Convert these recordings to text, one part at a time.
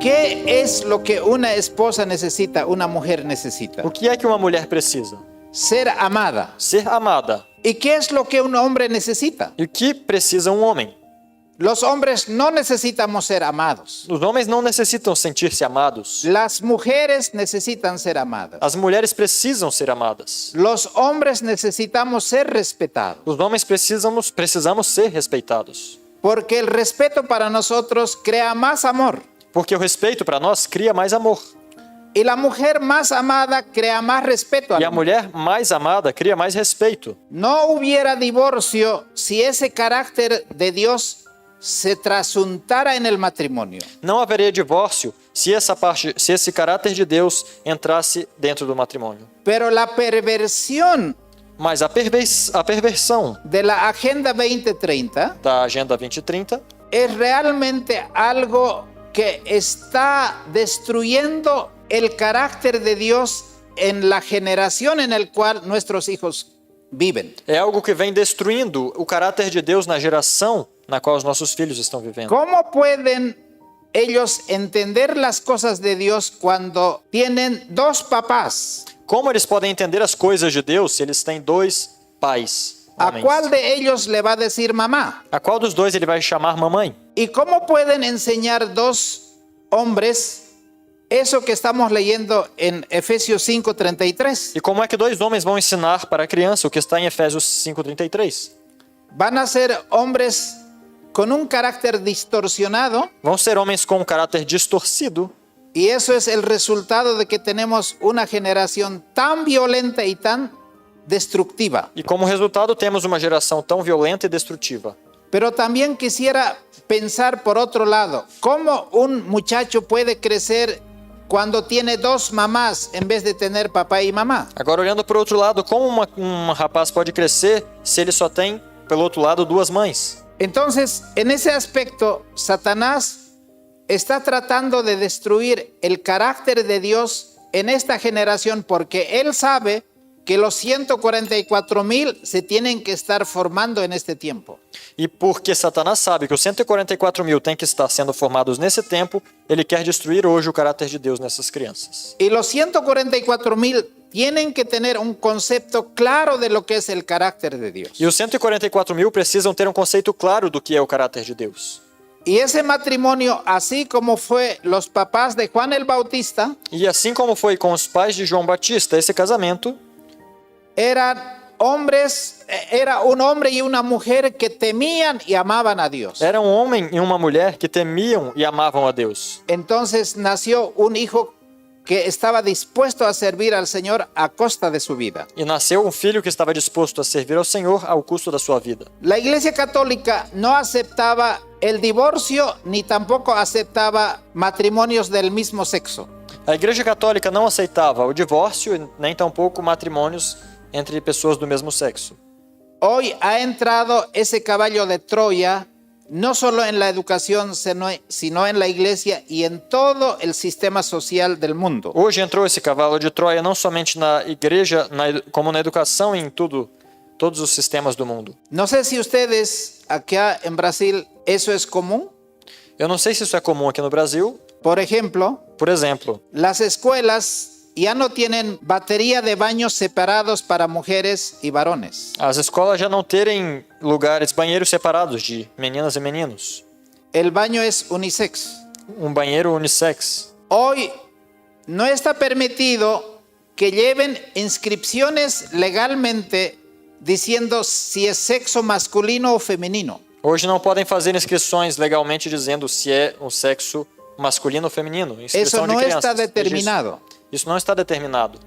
¿Qué es lo que una esposa necesita, una mujer necesita? O que é que uma mulher precisa? Ser amada. Ser amada. ¿Y qué es lo que un hombre necesita? E o que precisa um homem? Los hombres no necesitamos ser amados. Os homens não necessitam sentir-se amados. Las mujeres necesitan ser amadas. As mulheres precisam ser amadas. Los hombres necesitamos ser respetados. Os homens precisamos ser respeitados. Porque el respeto para nosotros crea más amor. Porque o respeito para nós cria mais amor. Y la mujer más amada crea más respeto. E a mulher mais amada cria mais respeito. No hubiera divorcio si ese carácter de Dios se trasuntara en el matrimonio. Não haveria divórcio se esse caráter de Deus entrasse dentro do matrimônio. Pero la perversión Mas a perversão de la Agenda 2030 da Agenda 2030 es realmente algo que está destruyendo el carácter de Dios en la generación en la cual nuestros hijos viven. é algo que vem destruindo o caráter de Deus na geração na qual os nossos filhos estão vivendo. ¿Cómo pueden ellos entender las cosas de Dios cuando tienen dos papás? Como eles podem entender as coisas de Deus se eles têm dois pais? ¿A Homens? cuál de ellos le va a decir mamá? A qual dos dois ele vai chamar mamãe? ¿Y cómo pueden enseñar dos hombres eso que estamos leyendo en Efesios 5:33? E como é que dois homens vão ensinar para a criança o que está em Efésios 5:33? Van a ser hombres con un carácter distorsionado, Vão ser homens com um caráter distorcido. y eso es el resultado de que tenemos una generación tan violenta y tan destructiva. E como resultado temos uma geração tão violenta e destrutiva. Pero también quisiera pensar por otro lado, ¿cómo un muchacho puede crecer cuando tiene dos mamás en vez de tener papá y mamá? Agora, olhando por outro lado, como um rapaz pode crescer se ele só tem, pelo outro lado, duas mães? Entonces, en ese aspecto, Satanás está tratando de destruir el carácter de Dios en esta generación porque él sabe que los 144,000 se tienen que estar formando en este tiempo. E porque Satanás sabe que os 144.000 têm que estar sendo formados nesse tempo, ele quer destruir hoje o caráter de Deus nessas crianças. Y los 144,000 tienen que tener un concepto claro de lo que es el carácter de Dios. E os 144.000 precisam ter um conceito claro do que é o caráter de Deus. Y ese matrimonio, así como fue los papás de Juan el Bautista, E assim como foi com os pais de João Batista, esse casamento era un hombre y una mujer que temían y amaban a Dios. era um homem e uma mulher que temiam e amavam a Deus. Entonces nació un hijo que estaba dispuesto a servir al Señor a costa de su vida. E nasceu um filho que estava disposto a servir ao Senhor ao custo da sua vida. La Iglesia Católica no aceptaba el divorcio ni tampoco aceptaba matrimonios del mismo sexo. A Igreja Católica não aceitava o divórcio, nem tampouco matrimônios entre pessoas do mesmo sexo. Hoy ha entrado ese caballo de Troya no solo en la educación, sino en la iglesia y en todo el sistema social del mundo. Hoje entrou esse cavalo de Troia não somente na igreja, como na educação e em todos os sistemas do mundo. No sé si ustedes acá en Brasil eso es común. Eu não sei se isso é comum aqui no Brasil. Por ejemplo, las escuelas ya no tienen batería de baños separados para mujeres y varones. As escolas já não terem banheiros separados de meninas e meninos. El baño es unisex. Um banheiro unissex. Hoy no está permitido que lleven inscripciones legalmente diciendo si es sexo masculino o femenino. Hoje não podem fazer inscrições legalmente dizendo se é um sexo masculino ou feminino. Eso no está determinado. Isso não está determinado.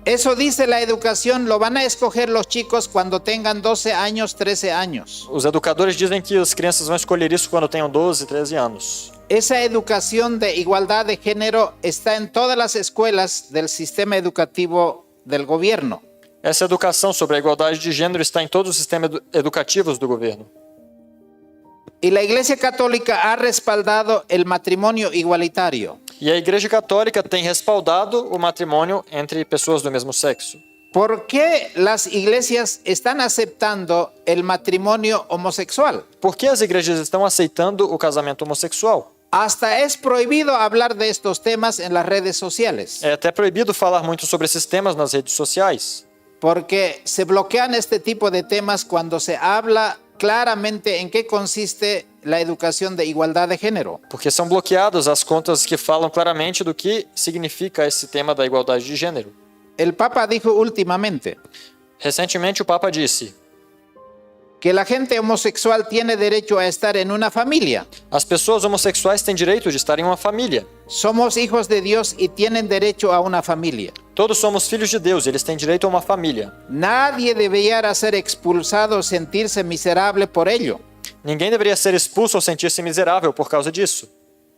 Eso dice la educación, lo van a escoger los chicos cuando tengan 12 años, 13 años. Os educadores dizem que as crianças vão escolher isso quando tenham 12, 13 anos. Esa educación de igualdad de género está en todas las escuelas del sistema educativo del gobierno. Essa educação sobre a igualdade de gênero está em todos os sistemas educativos do governo. Y la Iglesia Católica ha respaldado el matrimonio igualitario. E a Igreja Católica tem respaldado o matrimônio entre pessoas do mesmo sexo. ¿Por qué las iglesias están aceptando el matrimonio homosexual? Por que as igrejas estão aceitando o casamento homossexual? Hasta es prohibido hablar de estos temas en las redes sociales, É até proibido falar muito sobre esses temas nas redes sociais, porque se bloquean este tipo de temas cuando se habla claramente en qué consiste la educación de igualdad de género. porque são bloqueadas as contas que falam claramente do que significa esse tema da igualdade de gênero. El Papa dijo últimamente Recentemente, o Papa disse: que la gente homosexual tiene derecho a estar en una familia. as pessoas homossexuais têm direito de estar em uma família. Somos hijos de Dios y tienen derecho a una familia. Todos somos filhos de Deus, eles têm direito a uma família. Nadie debería ser expulsado o sentirse miserable por ello. Ninguém deveria ser expulso ou sentir-se miserável por causa disso.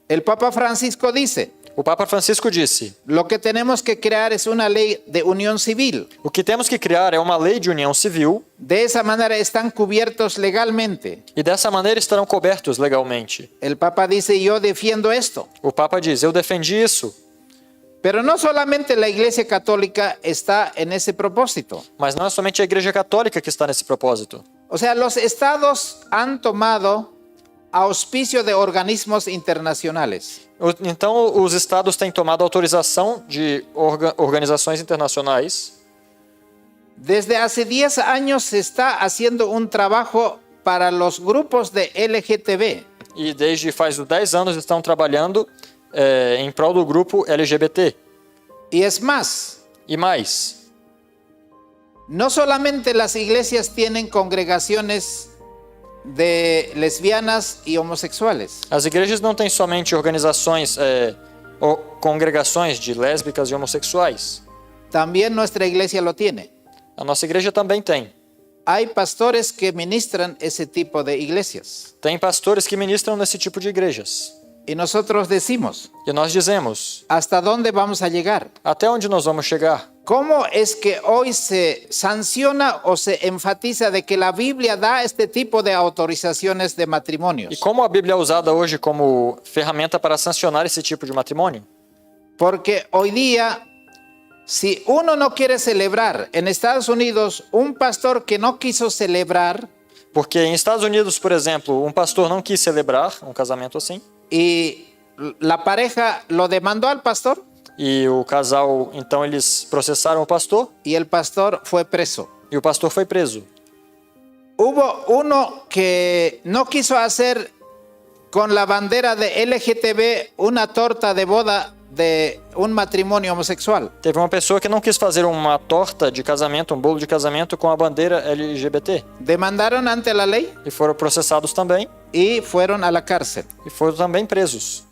El Papa Francisco dice, O Papa Francisco disse: lo que tenemos que crear es una ley de unión civil. o que temos que criar é uma lei de união civil De esa manera están cubiertos legalmente. e dessa maneira estarão cobertos legalmente. El Papa dice, yo defiendo esto. O Papa diz: eu defendi isso. Pero no solamente la Iglesia Católica está en ese propósito. Mas não é somente a Igreja Católica que está nesse propósito. O sea, los estados han tomado auspicio de organismos internacionales. Então, os estados têm tomado autorização de organizações internacionais. Desde hace 10 años se está haciendo un trabajo para los grupos de LGTB. E desde faz 10 anos estão trabalhando em prol do grupo LGBT. Y es más, E mais, no solamente las iglesias tienen congregaciones de lesbianas y homosexuales. as igrejas não têm somente organizações ou congregações de lésbicas e homossexuais. También nuestra iglesia lo tiene. A nossa igreja também tem. Hay pastores que ministran ese tipo de iglesias. Tem pastores que ministram nesse tipo de igrejas. Y nosotros decimos, E nós dizemos: ¿hasta dónde vamos a llegar? até onde nós vamos chegar? ¿Cómo es que hoy se sanciona o se enfatiza de que la Biblia da este tipo de autorizaciones de E matrimonios? como a Bíblia é usada hoje como ferramenta para sancionar esse tipo de matrimônio? Porque hoy día, si uno no quiere celebrar en Estados Unidos, un pastor que no quiso celebrar Porque em Estados Unidos, por exemplo, um pastor não quis celebrar um casamento assim, y la pareja lo demandó al pastor e o casal, então eles processaram o pastor y el pastor fue preso. e o pastor foi preso. Hubo uno que no quiso hacer con la bandera de LGTB una torta de boda de un matrimonio homosexual. Teve uma pessoa que não quis fazer uma torta de casamento, um bolo de casamento com a bandeira LGBT. Demandaron ante la ley E foram processados também y fueron a la cárcel. e foram também presos.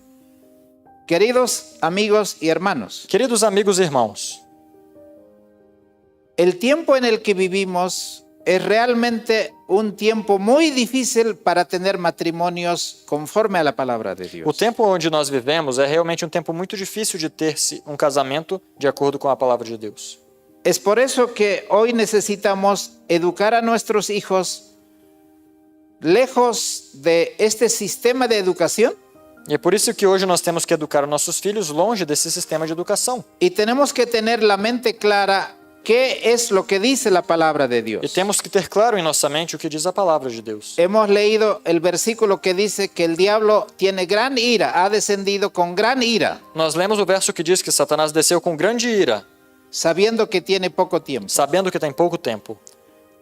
Queridos amigos y hermanos, Queridos amigos e irmãos, el tiempo en el que vivimos es realmente un tiempo muy difícil para tener matrimonios conforme a la palabra de o Dios. tempo onde nós vivemos é realmente um tempo muito difícil de ter-se um casamento de acordo com a palavra de Deus. Es por eso que hoy necesitamos educar a nuestros hijos lejos de este sistema de educación E é por isso que hoje nós temos que educar os nossos filhos longe desse sistema de educação. y tenemos que tener la mente clara qué es lo que dice la palabra de E Dios. temos que ter claro em nossa mente o que diz a palavra de Deus. Hemos leído el versículo que dice que el diablo tiene gran ira, ha descendido con gran ira, Nós lemos o verso que diz que Satanás desceu com grande ira, sabiendo que tiene poco tiempo. sabendo que tem pouco tempo.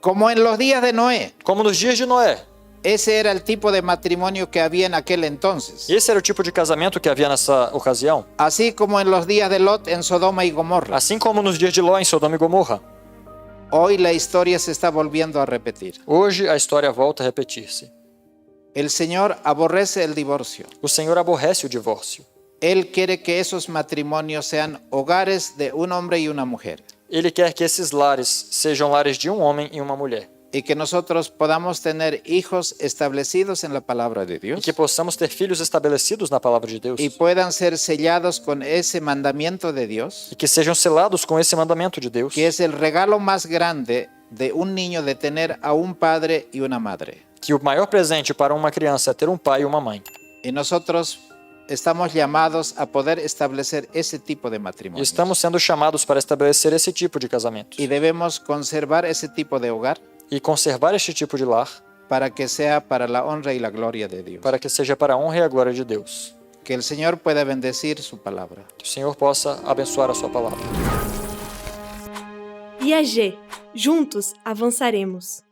Como en los días de Noé, Como nos dias de Noé. ese era el tipo de matrimonio que había en aquel entonces. Esse era o tipo de casamento que havia nessa ocasião. Así como en los días de Lot en Sodoma y Gomorra. Assim como nos dias de Ló em Sodoma e Gomorra. Hoy la historia se está volviendo a repetir. Hoje a história volta a repetir-se. El Señor aborrece el divorcio. O Senhor aborrece o divórcio. Él quiere que esos matrimonios sean hogares de un hombre y una mujer. Ele quer que esses lares sejam lares de um homem e uma mulher. Y que nosotros podamos tener hijos establecidos en la palabra de E Dios. que possamos ter filhos estabelecidos na palavra de Deus. Y puedan ser sellados con ese mandamiento de Dios, E que sejam selados com esse mandamento de Deus. que es el regalo más grande de un niño de tener a un padre y una madre. Que o maior presente para uma criança é ter um pai e uma mãe. Y nosotros estamos llamados a poder establecer ese tipo de E matrimonio. estamos sendo chamados para estabelecer esse tipo de casamento. Y debemos conservar ese tipo de hogar E conservar este tipo de lar para que sea para la honra y la gloria de Dios. para que seja para a honra e a glória de Deus. Que el Señor pueda bendecir su palabra. Que o Senhor possa abençoar a sua palavra. IAG. Juntos avançaremos.